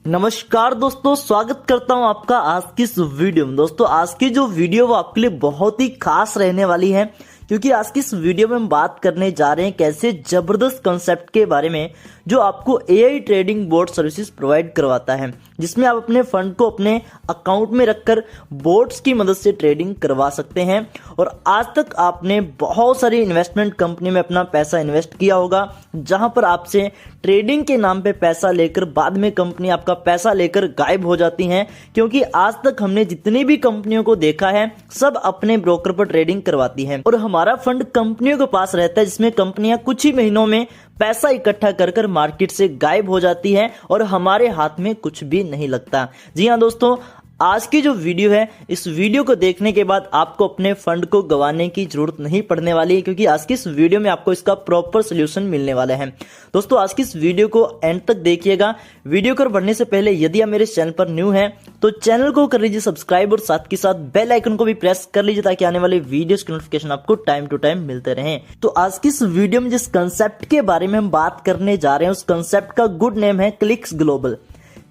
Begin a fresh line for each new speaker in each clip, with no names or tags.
नमस्कार दोस्तों, स्वागत करता हूं आपका आज की इस वीडियो में। दोस्तों आज की जो वीडियो वो आपके लिए बहुत ही खास रहने वाली है, क्योंकि आज की इस वीडियो में हम बात करने जा रहे हैं कैसे जबरदस्त कॉन्सेप्ट के बारे में जो आपको AI trading boat services provide करवाता है, जिसमें आप अपने फंड को अपने अकाउंट में रखकर बोट्स की मदद से ट्रेडिंग करवा सकते हैं। और आज तक आपने बहुत सारी इन्वेस्टमेंट कंपनी में अपना पैसा इन्वेस्ट किया होगा, जहां पर आपसे ट्रेडिंग के नाम पे पैसा लेकर बाद में कंपनी आपका पैसा लेकर गायब हो जाती हैं। क्योंकि आज तक हमने जितनी भी कंपनियों को देखा है सब अपने ब्रोकर पर ट्रेडिंग करवाती हैं और हमारा फंड कंपनियों के पास रहता है, जिसमें कंपनियां कुछ ही महीनों में पैसा इकट्ठा कर मार्केट से गायब हो जाती है और हमारे हाथ में कुछ भी नहीं लगता। जी हाँ दोस्तों, आज की जो वीडियो है, इस वीडियो को देखने के बाद आपको अपने फंड को गंवाने की जरूरत नहीं पड़ने वाली है, क्योंकि आज की इस वीडियो में आपको इसका प्रॉपर सोल्यूशन मिलने वाला है। दोस्तों आज की इस वीडियो को एंड तक देखिएगा। वीडियो को बढ़ने से पहले यदि आप मेरे चैनल पर न्यू हैं तो चैनल को कर लीजिए सब्सक्राइब और साथ के साथ बेल आइकन को भी प्रेस कर लीजिए, ताकि आने वाले वीडियोस की नोटिफिकेशन आपको टाइम टू टाइम मिलते रहें। तो आज की इस वीडियो में जिस कंसेप्ट के बारे में हम बात करने जा रहे हैं, उस कंसेप्ट का गुड नेम है क्लिक्स ग्लोबल।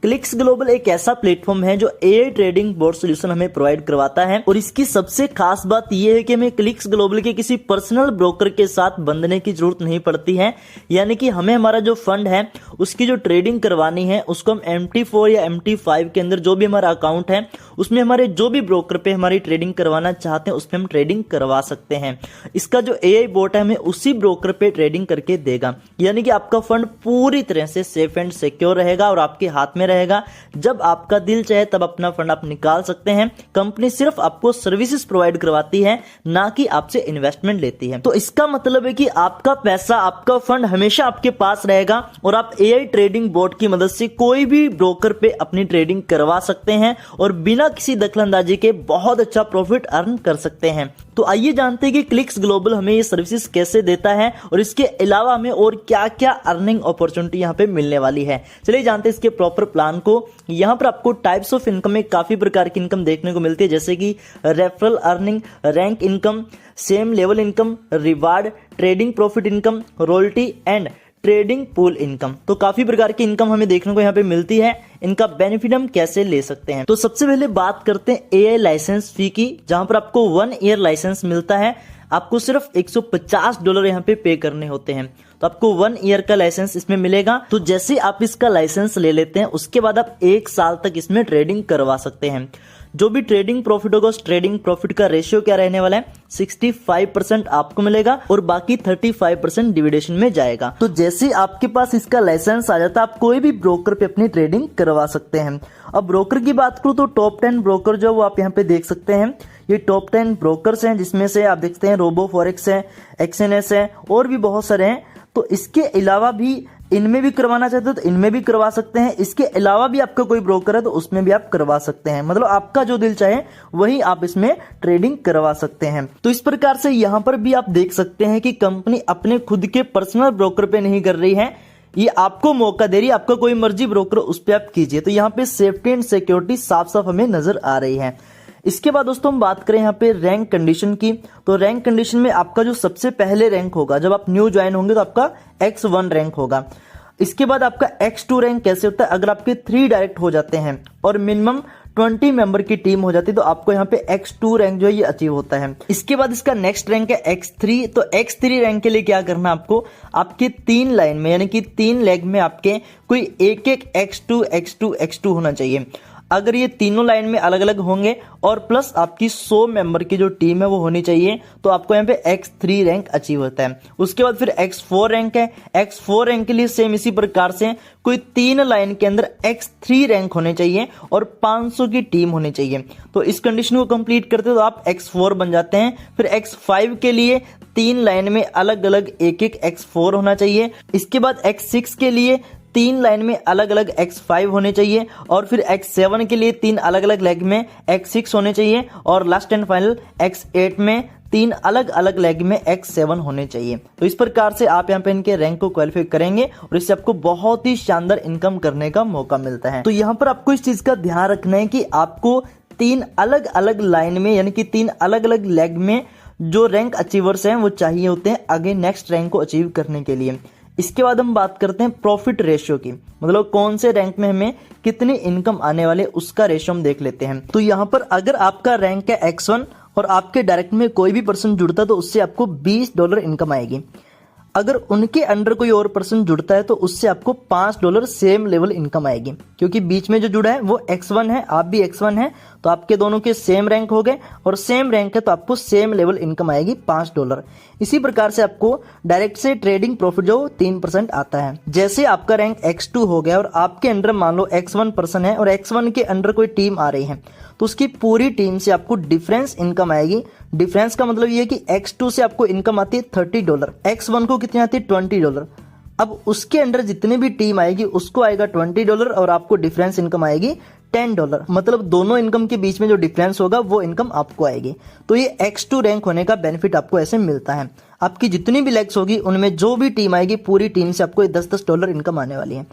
क्लिक्स ग्लोबल एक ऐसा प्लेटफॉर्म है जो एआई ट्रेडिंग बोट सोल्यूशन हमें प्रोवाइड करवाता है। और इसकी सबसे खास बात यह है कि हमें क्लिक्स ग्लोबल के किसी पर्सनल ब्रोकर के साथ बंधने की जरूरत नहीं पड़ती है। यानी कि हमें हमारा जो फंड है उसकी जो ट्रेडिंग करवानी है उसको हम MT4 या MT5 के अंदर जो भी हमारा अकाउंट है उसमें हमारे जो भी ब्रोकर पे हमारी ट्रेडिंग करवाना चाहते हैं उसमें हम ट्रेडिंग करवा सकते हैं। इसका जो एआई बोट है हमें उसी ब्रोकर पे ट्रेडिंग करके देगा। यानी कि आपका फंड पूरी तरह से सेफ एंड सिक्योर रहेगा और आपके हाथ में रहेगा। जब आपका दिल चाहे तब अपना फंड आप निकाल सकते हैं। कंपनी सिर्फ आपको सर्विसेज प्रोवाइड करवाती है, ना कि आपसे इन्वेस्टमेंट लेती है। तो इसका मतलब है कि आपका पैसा, आपका फंड हमेशा आपके पास रहेगा और आप एआई ट्रेडिंग बोट की मदद से कोई भी ब्रोकर पे अपनी ट्रेडिंग करवा सकते हैं और बिना किसी दखलंदाजी के बहुत अच्छा प्रॉफिट अर्न कर सकते हैं। तो आइए जानते हैं कि क्लिक्स ग्लोबल हमें ये सर्विसेज कैसे देता है और इसके अलावा हमें और क्या क्या अर्निंग अपॉर्चुनिटी यहाँ पे मिलने वाली है। चलिए जानते हैं इसके प्रॉपर प्लान को। यहाँ पर आपको टाइप्स ऑफ इनकम में काफी प्रकार की इनकम देखने को मिलती है, जैसे कि referral earning, rank income, same level income, reward, trading profit income, royalty and trading pool income. तो काफी प्रकार की इनकम हमें देखने को यहाँ पे मिलती है। इनका बेनिफिट हम कैसे ले सकते हैं, तो सबसे पहले बात करते हैं एआई लाइसेंस फी की, जहां पर आपको 1 ईयर लाइसेंस मिलता है। आपको सिर्फ $150 यहाँ पे करने होते हैं, तो आपको 1 ईयर का लाइसेंस इसमें मिलेगा। तो जैसे आप इसका लाइसेंस ले लेते हैं उसके बाद आप 1 साल तक इसमें ट्रेडिंग करवा सकते हैं। जो भी ट्रेडिंग प्रॉफिट होगा उस ट्रेडिंग प्रॉफिट का रेशियो क्या रहने वाला है, 65% आपको मिलेगा और बाकी 35% डिविडेशन में जाएगा। तो जैसे आपके पास इसका लाइसेंस आ जाता है आप कोई भी ब्रोकर पे अपनी ट्रेडिंग करवा सकते हैं। अब ब्रोकर की बात करूं तो टॉप 10 ब्रोकर जो वो आप यहाँ पे देख सकते हैं। ये टॉप 10 ब्रोकर्स हैं, जिसमें से आप देखते हैं रोबो फॉरेक्स है, XNS है और भी बहुत सारे हैं। तो इसके अलावा भी इनमें भी करवाना चाहते हो तो इनमें भी करवा सकते हैं। इसके अलावा भी आपका कोई ब्रोकर है तो उसमें भी आप करवा सकते हैं। मतलब आपका जो दिल चाहे वही आप इसमें ट्रेडिंग करवा सकते हैं। तो इस प्रकार से यहाँ पर भी आप देख सकते हैं कि कंपनी अपने खुद के पर्सनल ब्रोकर पे नहीं कर रही है, ये आपको मौका दे रही है। आपका कोई मर्जी ब्रोकर उस पर आप कीजिए। तो यहाँ पे सेफ्टी एंड सिक्योरिटी साफ साफ हमें नजर आ रही है। इसके बाद दोस्तों हम बात करें यहाँ पे रैंक कंडीशन की, तो रैंक कंडीशन में आपका जो सबसे पहले रैंक होगा, जब आप न्यू ज्वाइन होंगे तो आपका X1 रैंक होगा। इसके बाद आपका X2 रैंक कैसे होता है, अगर आपके 3 डायरेक्ट हो जाते हैं और मिनिमम 20 मेंबर की टीम हो जाती है तो आपको यहाँ पे X2 रैंक जो है ये अचीव होता है। इसके बाद इसका नेक्स्ट रैंक है X3। तो X3 रैंक के लिए क्या करना आपको, आपके 3 लाइन में यानी कि 3 लेग में आपके कोई एक X2 X2 X2 होना चाहिए। अगर ये तीनों लाइन में अलग अलग होंगे और प्लस आपकी 100 मेंबर की जो टीम है वो होनी चाहिए, तो आपको यहाँ पे X3 रैंक अचीव होता है। उसके बाद फिर X4 रैंक है। X4 रैंक के लिए सेम इसी प्रकार से कोई 3 लाइन के अंदर X3 रैंक होने चाहिए और 500 की टीम होनी चाहिए। तो इस कंडीशन को कंप्लीट करते तो आप X4 बन जाते हैं। फिर X5 के लिए 3 लाइन में अलग अलग एक X4 होना चाहिए। इसके बाद X6 के लिए 3 लाइन में अलग अलग X5 होने चाहिए और फिर X7 के लिए 3 अलग अलग लेग में X6 होने चाहिए और लास्ट एंड फाइनल X8 में 3 अलग अलग लेग में X7 होने चाहिए। तो इस प्रकार से आप यहाँ पे इनके रैंक को क्वालिफाई करेंगे और इससे आपको बहुत ही शानदार इनकम करने का मौका मिलता है। तो यहाँ पर आपको इस चीज का ध्यान रखना है कि आपको 3 अलग अलग लाइन में यानी कि 3 अलग अलग लेग में जो रैंक अचीवर्स हैं वो चाहिए होते हैं आगे नेक्स्ट रैंक को अचीव करने के लिए। इसके बाद हम बात करते हैं प्रॉफिट रेशियो की, मतलब कौन से रैंक में हमें कितनी इनकम आने वाले उसका रेशियो हम देख लेते हैं। तो यहाँ पर अगर आपका रैंक है X1 और आपके डायरेक्ट में कोई भी पर्सन जुड़ता है तो उससे आपको $20 इनकम आएगी। अगर उनके अंडर कोई और पर्सन जुड़ता है तो उससे आपको $5 सेम लेवल इनकम आएगी, क्योंकि बीच में जो जुड़ा है वो X1 है, आप भी X1 है, तो आपके दोनों के सेम रैंक हो गए और सेम रैंक है तो आपको सेम लेवल इनकम आएगी $5। इसी प्रकार से आपको डायरेक्ट से ट्रेडिंग प्रॉफिट जो 3% आता है। जैसे आपका रैंक X2 हो गया और आपके अंडर मान लो X1 पर्सन है और X1 के अंडर कोई टीम आ रही है तो उसकी पूरी टीम से आपको डिफरेंस इनकम आएगी। डिफरेंस का मतलब ये है कि X2 से आपको इनकम आती है $30, X1 को कितनी आती है $20। अब उसके अंडर जितनी भी टीम आएगी उसको आएगा $20 और आपको डिफरेंस इनकम आएगी $10। मतलब दोनों इनकम के बीच में जो डिफरेंस होगा वो इनकम आपको आएगी। तो ये X2 रैंक होने का बेनिफिट आपको ऐसे मिलता है। आपकी जितनी भी लेग्स होगी उनमें जो भी टीम आएगी पूरी टीम से आपको $10 इनकम आने वाली है।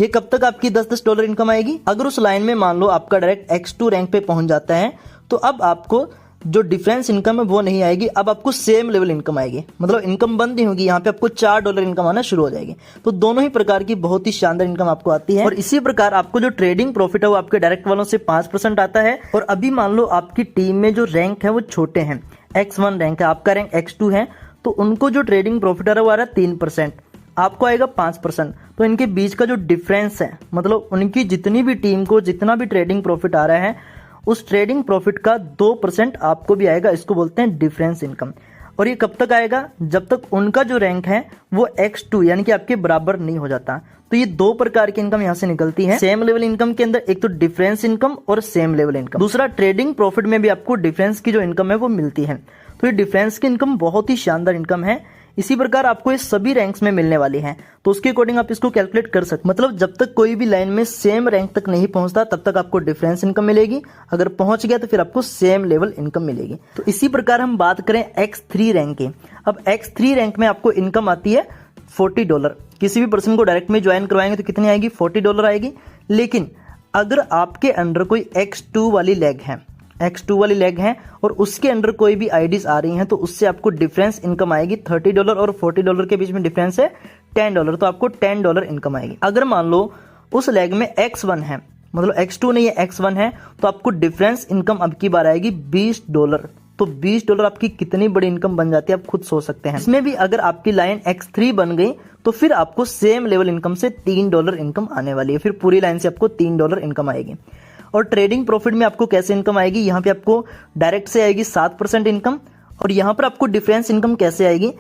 ये कब तक आपकी $10 इनकम आएगी? अगर उस लाइन में मान लो आपका डायरेक्ट X2 रैंक पे पहुंच जाता है तो अब आपको जो डिफरेंस इनकम है वो नहीं आएगी, अब आपको सेम लेवल इनकम आएगी। मतलब इनकम बंद नहीं होगी, यहाँ पे आपको $4 इनकम आना शुरू हो जाएगी। तो दोनों ही प्रकार की बहुत ही शानदार इनकम आपको आती है। और इसी प्रकार आपको जो ट्रेडिंग प्रॉफिट है वो आपके डायरेक्ट वालों से 5% आता है। और अभी मान लो आपकी टीम में जो रैंक है वो छोटे हैं, X1 रैंक है, आपका रैंक X2 है, तो उनको जो ट्रेडिंग प्रॉफिट आ रहा है वो आ रहा है 3%, आपको आएगा 5%। तो इनके बीच का जो डिफरेंस है, मतलब उनकी जितनी भी टीम को जितना भी ट्रेडिंग प्रॉफिट आ रहा है उस ट्रेडिंग प्रॉफिट का 2% आपको भी आएगा। इसको बोलते हैं डिफरेंस इनकम। और ये कब तक आएगा? जब तक उनका जो रैंक है वो X2 यानी कि आपके बराबर नहीं हो जाता। तो ये दो प्रकार की इनकम यहाँ से निकलती है सेम लेवल इनकम के अंदर, एक तो डिफरेंस इनकम और सेम लेवल इनकम। दूसरा ट्रेडिंग प्रॉफिट में भी आपको डिफरेंस की जो इनकम है वो मिलती है। तो ये डिफरेंस की इनकम बहुत ही शानदार इनकम है। इसी प्रकार आपको ये सभी रैंक्स में मिलने वाली है, तो उसके अकॉर्डिंग आप इसको कैलकुलेट कर सकते। मतलब जब तक कोई भी लाइन में सेम रैंक तक नहीं पहुंचता तब तक आपको डिफरेंस इनकम मिलेगी, अगर पहुंच गया तो फिर आपको सेम लेवल इनकम मिलेगी। तो इसी प्रकार हम बात करें X3 रैंक की। अब X3 रैंक में आपको इनकम आती है $40। किसी भी पर्सन को डायरेक्ट में ज्वाइन करवाएंगे तो कितनी आएगी? $40 आएगी। लेकिन अगर आपके अंडर कोई X2 वाली लेग है और उसके अंडर कोई भी आईडीज आ रही हैं तो उससे आपको डिफरेंस इनकम आएगी $30 और $40 के बीच में डिफरेंस है $10, तो आपको $10 इनकम आएगी। अगर मान लो उस लेग में X1 है, मतलब X2 नहीं है X1 है, तो आपको डिफरेंस इनकम अब की बार आएगी $20। तो $20 आपकी कितनी बड़ी इनकम बन जाती है आप खुद सोच सकते हैं। इसमें भी अगर आपकी लाइन X3 बन गई तो फिर आपको सेम लेवल इनकम से $3 इनकम आने वाली है। फिर पूरी लाइन से आपको $3 इनकम आएगी। और ट्रेडिंग प्रॉफिट में आपको कैसे इनकम आएगी? यहाँ पे आपको डायरेक्ट से आएगी 7% इनकम। और यहाँ पर आपको डिफरेंस इनकम कैसे आएगी?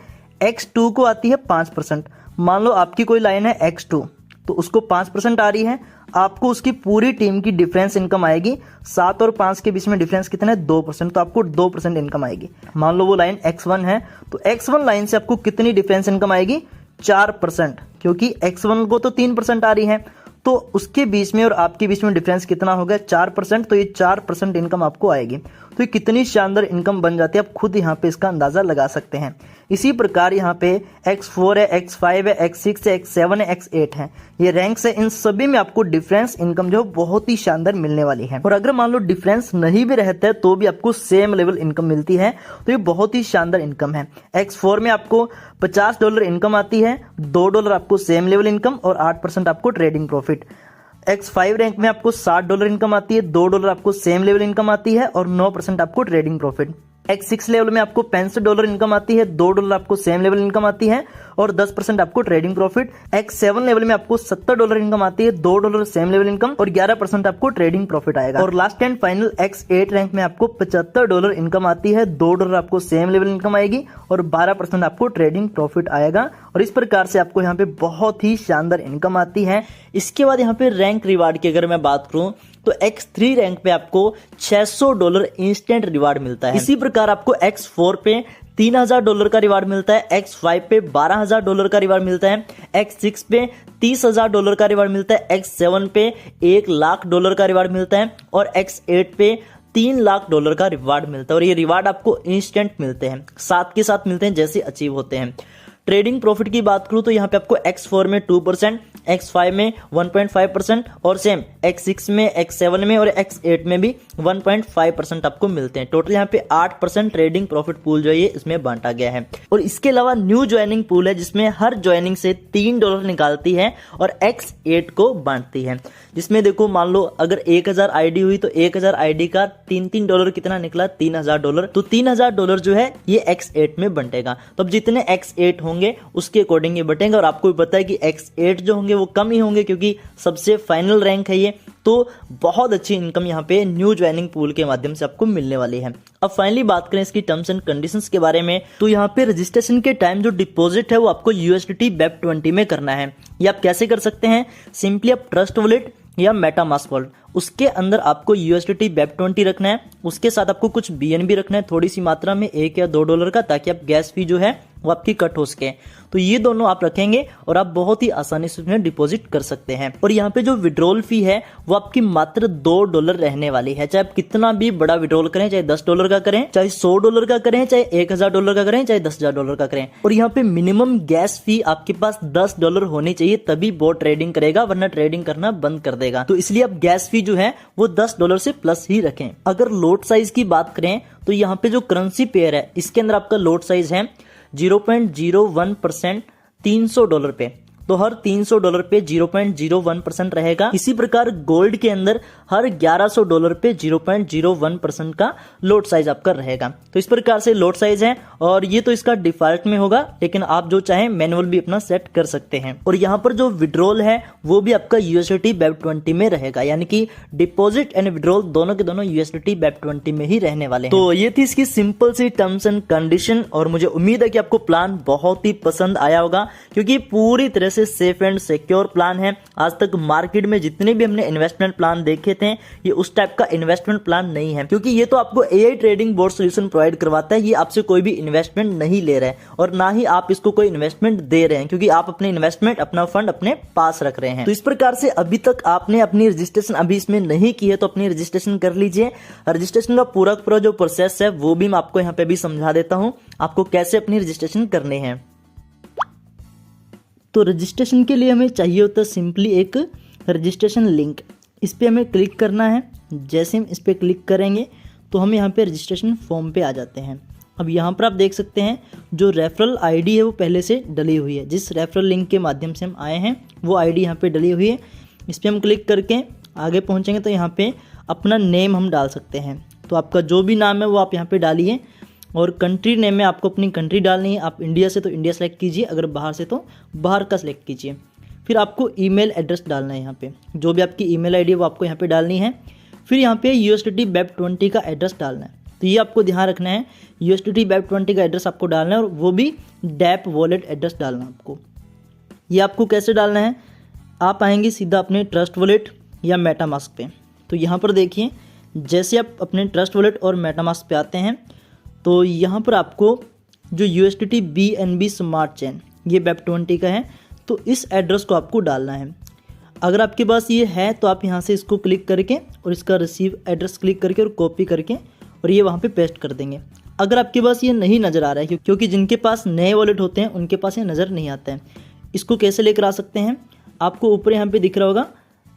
X2 को आती है 5%। मान लो आपकी कोई लाइन है X2 तो उसको 5% आ रही है, आपको उसकी पूरी टीम की डिफरेंस इनकम आएगी। 7 और 5 के बीच में डिफरेंस कितना है? 2%, तो आपको 2% इनकम आएगी। मान लो वो लाइन X1 है तो X1 लाइन से आपको कितनी डिफरेंस इनकम आएगी? 4%, क्योंकि X1 को तो 3% आ रही है, तो उसके बीच में और आपके बीच में डिफरेंस कितना हो गया? 4%। तो ये 4% इनकम आपको आएगी। तो ये कितनी शानदार इनकम बन जाती है आप खुद यहाँ पे इसका अंदाजा लगा सकते हैं। इसी प्रकार यहाँ पे X4 है, X5 है, X6 है, X7 है, X8 है, ये रैंक्स है। इन सभी में आपको डिफरेंस इनकम जो बहुत ही शानदार मिलने वाली है। और अगर मान लो डिफरेंस नहीं भी रहता है तो भी आपको सेम लेवल इनकम मिलती है। तो ये बहुत ही शानदार इनकम है। X4 में आपको $50 इनकम आती है, $2 आपको सेम लेवल इनकम और 8% आपको ट्रेडिंग प्रॉफिट। X5 रैंक में आपको $60 इनकम आती है, $2 आपको सेम लेवल इनकम आती है और 9% आपको ट्रेडिंग प्रॉफिट। X6 लेवल में आपको $65 इनकम आती है, $2 आपको सेम लेवल इनकम आती है और 10% आपको ट्रेडिंग प्रॉफिट। X7 लेवल में आपको $70 इनकम आती है, $2 सेम लेवल इनकम और 11% आपको ट्रेडिंग प्रॉफिट आएगा। और last and final X8 rank में आपको $75 इनकम आती है, $2 आपको सेम लेवल इनकम आएगी और 12% आपको ट्रेडिंग प्रॉफिट आएगा। और इस प्रकार से आपको यहाँ पे बहुत ही शानदार इनकम आती है। इसके बाद यहाँ पे रैंक रिवार्ड की अगर मैं बात करूं तो X3 रैंक पे आपको $600 इंस्टेंट रिवार्ड मिलता है। इसी प्रकार आपको X4 पे $3000 का रिवार्ड मिलता है, X5 पे $12000 का रिवार्ड मिलता है, X6 पे $30000 का रिवार्ड मिलता है, X7 पे $1,00,000 का रिवार्ड मिलता है और X8 पे $3,00,000 का रिवार्ड मिलता है। और ये रिवार्ड आपको इंस्टेंट मिलते हैं, साथ के साथ मिलते हैं जैसे अचीव होते हैं। ट्रेडिंग प्रॉफिट की बात करूं तो यहाँ पे आपको X4 में 2%, X5 में 1.5% और सेम X6 में, X7 में और X8 में भी 1.5% आपको मिलते हैं। टोटल यहाँ पे 8% ट्रेडिंग प्रॉफिट पूल जो है ये इसमें बांटा गया है। और इसके अलावा न्यू ज्वाइनिंग पूल है जिसमें हर ज्वाइनिंग से $3 निकालती है और X8 को बांटती है, जिसमें देखो मान लो अगर 1000 आईडी हुई तो 1000 आईडी का $3 कितना निकला, $3000। तो $3000 जो है ये X8 में बंटेगा। तो अब जितने X8 होंगे उसके अकॉर्डिंग ये बटेंगे। और आपको भी पता है कि X8 जो होंगे वो कम ही होंगे क्योंकि सबसे फाइनल रैंक है ये। तो बहुत अच्छी इनकम यहाँ पे न्यू ज्वाइनिंग पूल के माध्यम से आपको मिलने वाली है। अब फाइनली बात करें इसकी टर्म्स एंड कंडीशंस के बारे में, तो यहाँ पे रजिस्ट्रेशन के टाइम जो डिपॉजिट है वो आपको USDT BEP20 में करना है। ये आप कैसे कर सकते हैं, सिंपली आप ट्रस्ट वॉलेट या मेटामास्क वॉलेट, उसके अंदर आपको USDT BEP20 रखना है, उसके साथ आपको कुछ BNB रखना है थोड़ी सी मात्रा में, $1 या $2 का, ताकि आप गैस फी जो है वो आपकी कट हो सके। तो ये दोनों आप रखेंगे और आप बहुत ही आसानी से उसमें डिपॉजिट कर सकते हैं। और यहाँ पे जो विड्रॉल फी है वो आपकी मात्र $2 रहने वाली है। चाहे आप कितना भी बड़ा विड्रॉल करें, चाहे $10 का करें, चाहे $100 का करें, चाहे $1000 का करें, चाहे $10,000 का करें। और यहाँ पे मिनिमम गैस फी आपके पास $10 होनी चाहिए, तभी बोट ट्रेडिंग करेगा, वरना ट्रेडिंग करना बंद कर देगा। तो इसलिए आप गैस फी जो है वो $10 से प्लस ही रखें। अगर लोट साइज की बात करें तो यहाँ पे जो करेंसी पेयर है इसके अंदर आपका लोट साइज है 0.01% $300 पे। तो हर $300 पे 0.01% रहेगा। इसी प्रकार गोल्ड के अंदर हर $1100 पे 0.01% का लोट साइज आपका रहेगा। तो इस प्रकार से लोट साइज है और ये तो इसका डिफॉल्ट में होगा, लेकिन आप जो चाहें मैनुअल भी अपना सेट कर सकते हैं। और यहाँ पर जो विड्रॉल है वो भी आपका USDT BEP20 में रहेगा, यानी कि डिपॉजिट एंड विड्रॉल दोनों के दोनों USDT BEP20 में ही रहने वाले हैं। तो ये थी इसकी सिंपल सी टर्म्स एंड कंडीशन और मुझे उम्मीद है कि आपको प्लान बहुत ही पसंद आया होगा, क्योंकि पूरी तरह से सेफ एंड सिक्योर प्लान है। आज तक मार्केट में जितने भी हमने इन्वेस्टमेंट प्लान देखे थे ये उस टाइप का इन्वेस्टमेंट प्लान नहीं है, क्योंकि ये तो आपको AI trading board solution provide करवाता है। ये आपसे कोई भी इन्वेस्टमेंट नहीं ले रहा है और ना ही आप इसको कोई इन्वेस्टमेंट दे रहे हैं, क्योंकि आप अपने इन्वेस्टमेंट, अपना फंड अपने पास रख रहे हैं। तो इस प्रकार से अभी तक आपने अपनी रजिस्ट्रेशन अभी इसमें नहीं की है तो अपनी रजिस्ट्रेशन कर लीजिए। रजिस्ट्रेशन का पूरा जो प्रोसेस है वो भी मैं आपको यहाँ पे भी समझा देता हूँ, आपको कैसे अपनी रजिस्ट्रेशन करनी है। तो रजिस्ट्रेशन के लिए हमें चाहिए होता है सिंपली एक रजिस्ट्रेशन लिंक। इस पर हमें क्लिक करना है। जैसे हम इस पर क्लिक करेंगे तो हम यहाँ पे रजिस्ट्रेशन फॉर्म पे आ जाते हैं। अब यहाँ पर आप देख सकते हैं जो रेफरल आईडी है वो पहले से डली हुई है। जिस रेफरल लिंक के माध्यम से हम आए हैं वो आईडी यहाँ पे डली हुई है। इस पर हम क्लिक करके आगे पहुँचेंगे तो यहाँ पे अपना नेम हम डाल सकते हैं। तो आपका जो भी नाम है वो आप यहाँ पे डालिए और कंट्री नेम में आपको अपनी कंट्री डालनी है। आप इंडिया से तो इंडिया सेलेक्ट कीजिए, अगर बाहर से तो बाहर का सेलेक्ट कीजिए। फिर आपको ईमेल एड्रेस डालना है। यहाँ पे जो भी आपकी ईमेल आईडी है वो आपको यहाँ पे डालनी है। फिर यहाँ पे USDT BEP20 का एड्रेस डालना है। तो ये आपको ध्यान रखना है, USDT BEP20 का एड्रेस आपको डालना है और वो भी डैप वॉलेट एड्रेस डालना है आपको। ये आपको कैसे डालना है, आप आएंगे सीधा अपने ट्रस्ट वॉलेट या मेटामास्क पे। तो यहाँ पर देखिए जैसे आप अपने ट्रस्ट वॉलेट और मेटामास्क पे आते हैं तो यहाँ पर आपको जो USDT BNB स्मार्ट चेन ये BEP20 का है, तो इस एड्रेस को आपको डालना है। अगर आपके पास ये है तो आप यहाँ से इसको क्लिक करके और इसका रिसीव एड्रेस क्लिक करके और कॉपी करके और ये वहाँ पे पेस्ट कर देंगे। अगर आपके पास ये नहीं नज़र आ रहा है, क्योंकि जिनके पास नए वॉलेट होते हैं उनके पास ये नज़र नहीं आता है, इसको कैसे लेकर आ सकते हैं, आपको ऊपर यहाँ पर दिख रहा होगा,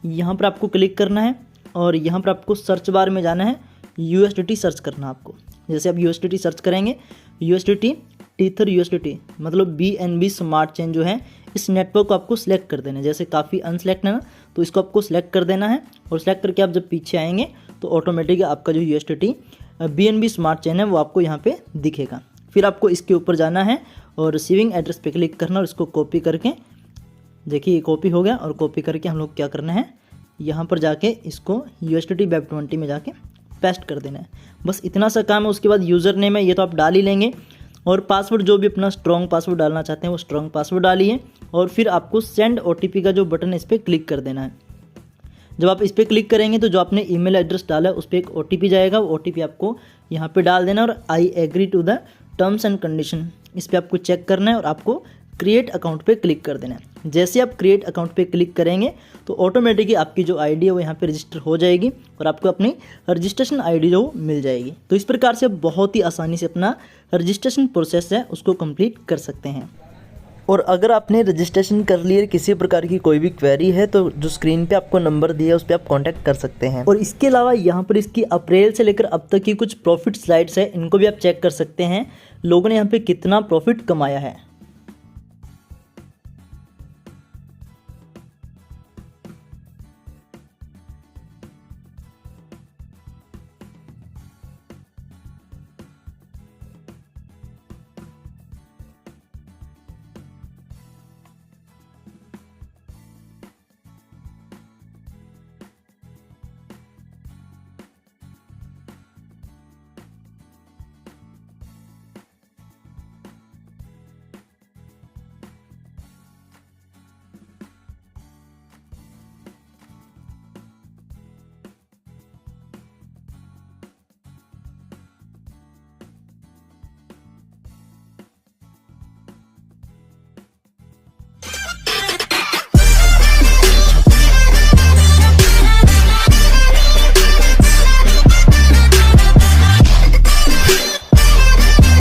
यहाँ पर आपको क्लिक करना है और यहाँ पर आपको सर्च बार में जाना है, USDT सर्च करना है आपको। जैसे आप USDT सर्च करेंगे, USDT टीथर USDT मतलब BNB स्मार्ट चेन जो है इस नेटवर्क को आपको सिलेक्ट कर देना है। जैसे काफ़ी अनसेलेक्ट है ना, तो इसको आपको सिलेक्ट कर देना है और सिलेक्ट करके आप जब पीछे आएंगे तो ऑटोमेटिक आपका जो USDT BNB स्मार्ट चेन है वो आपको यहाँ पे दिखेगा। फिर आपको इसके ऊपर जाना है और रिसीविंग एड्रेस पे क्लिक करना और इसको कॉपी करके, देखिए ये कॉपी हो गया, और कॉपी करके हम लोग क्या करना है, यहाँ पर जाके इसको USDT BEP20 में जाके पेस्ट कर देना है। बस इतना सा काम है। उसके बाद यूज़र नेम है ये तो आप डाल ही लेंगे, और पासवर्ड जो भी अपना स्ट्रॉन्ग पासवर्ड डालना चाहते हैं वो स्ट्रॉन्ग पासवर्ड डालिए। और फिर आपको सेंड OTP का जो बटन है इस पर क्लिक कर देना है। जब आप इस पर क्लिक करेंगे तो जो आपने ईमेल एड्रेस डाला है उस पर एक OTP जाएगा, वो OTP आपको यहाँ पे डाल देना और I agree to the terms and condition इस पर आपको चेक करना है और आपको क्रिएट अकाउंट पे क्लिक कर देना है। जैसे आप क्रिएट अकाउंट पे क्लिक करेंगे तो ऑटोमेटिकली आपकी जो आईडी है वो यहाँ पे रजिस्टर हो जाएगी और आपको अपनी रजिस्ट्रेशन आईडी जो मिल जाएगी। तो इस प्रकार से बहुत ही आसानी से अपना रजिस्ट्रेशन प्रोसेस है उसको कंप्लीट कर सकते हैं। और अगर आपने रजिस्ट्रेशन कर लिया, किसी प्रकार की कोई भी क्वेरी है तो जो स्क्रीन पे आपको नंबर दिया है उस पर आप कांटेक्ट कर सकते हैं। और इसके अलावा यहाँ पर इसकी अप्रैल से लेकर अब तक की कुछ प्रॉफिट स्लाइड्स है, इनको भी आप चेक कर सकते हैं लोगों ने यहाँ पे कितना प्रॉफिट कमाया है।